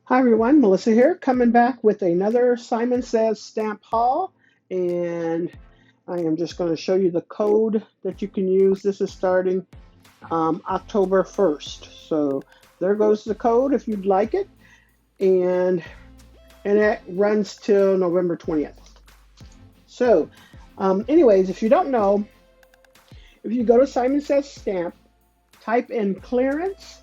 Hi everyone, Melissa here, coming back with another Simon Says stamp haul, and I am just going to show you the code that you can use. This is starting October 1st, so there goes the code if you'd like it, and it runs till November 20th. So, anyways, if you don't know, if you go to Simon Says Stamp, type in clearance.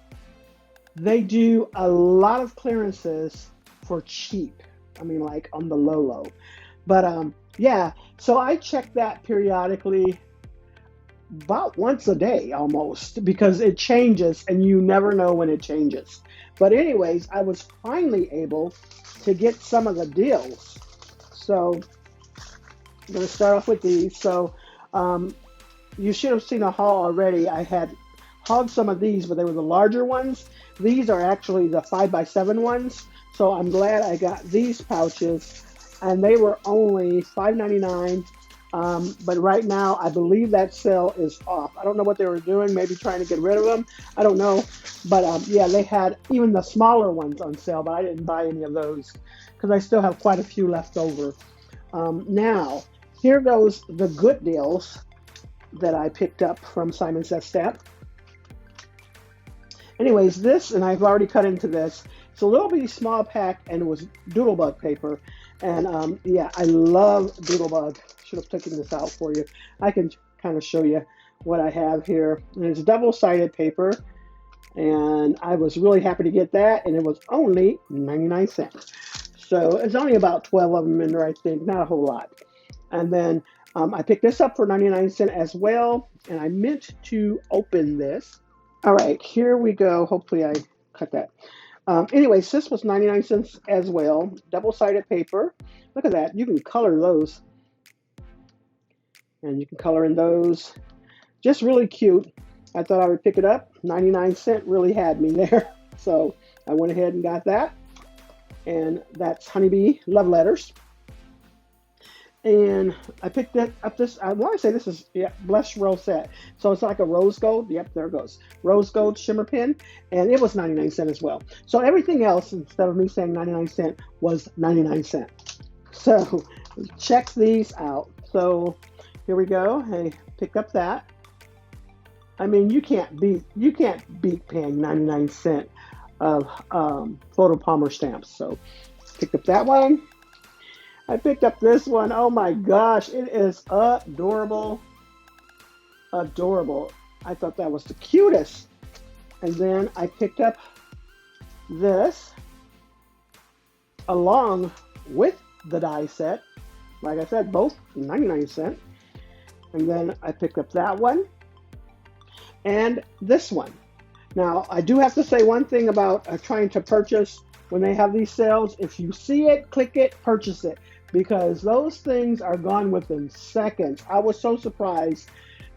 They do a lot of clearances for cheap. I mean, like on the low low. But yeah, so I check that periodically, about once a day almost, because it changes and you never know when it changes. But anyways, I was finally able to get some of the deals. So I'm going to start off with these. So um, you should have seen a haul already. I had hauled some of these, but they were the larger ones. These are actually the 5x7 ones. So I'm glad I got these pouches, and they were only $5.99. But right now, I believe that sale is off. I don't know what they were doing, maybe trying to get rid of them. I don't know. But yeah, they had even the smaller ones on sale, but I didn't buy any of those because I still have quite a few left over. Now, here goes the good deals that I picked up from Simon Says Stamp. Anyways, this, and I've already cut into this, it's a little bitty small pack, and it was Doodlebug paper. And yeah, I love Doodlebug. Should have taken this out for you. I can kind of show you what I have here. And it's double-sided paper, and I was really happy to get that, and it was only 99 cents. So it's only about 12 of them in there, I think, not a whole lot. And then I picked this up for 99 cents as well, and I meant to open this. All right, here we go. Hopefully I cut that. Anyways, this was 99 cents as well. Double-sided paper. Look at that. You can color those. And you can color in those. Just really cute. I thought I would pick it up. 99 cents really had me there. So I went ahead and got that. And that's Honeybee Love Letters. And I picked up this, I want to say this is, yeah, Blush Rosette. So it's like a rose gold. Yep, there it goes. Rose gold shimmer pen. And it was 99 cents as well. So everything else, instead of me saying 99 cents, was 99 cents. So check these out. So here we go. I picked up that. I mean, you can't beat paying 99 cents of photo Palmer stamps. So picked up that one. I picked up this one. Oh my gosh, it is adorable. Adorable. I thought that was the cutest. And then I picked up this along with the die set. Like I said, both 99 cents. And then I picked up that one and this one. Now, I do have to say one thing about trying to purchase when they have these sales. If you see it, click it, purchase it, because those things are gone within seconds. I was so surprised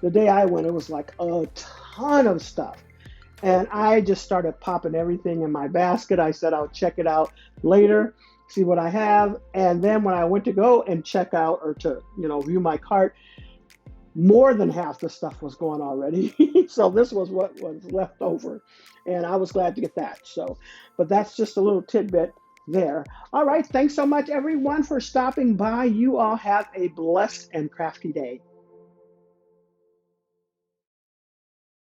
the day I went. It was like a ton of stuff. And I just started popping everything in my basket. I said I'll check it out later, see what I have. And then when I went to go and check out or to, view my cart, more than half the stuff was gone already. So this was what was left over. And I was glad to get that. So, but that's just a little tidbit there. All right. Thanks so much, everyone, for stopping by. You all have a blessed and crafty day.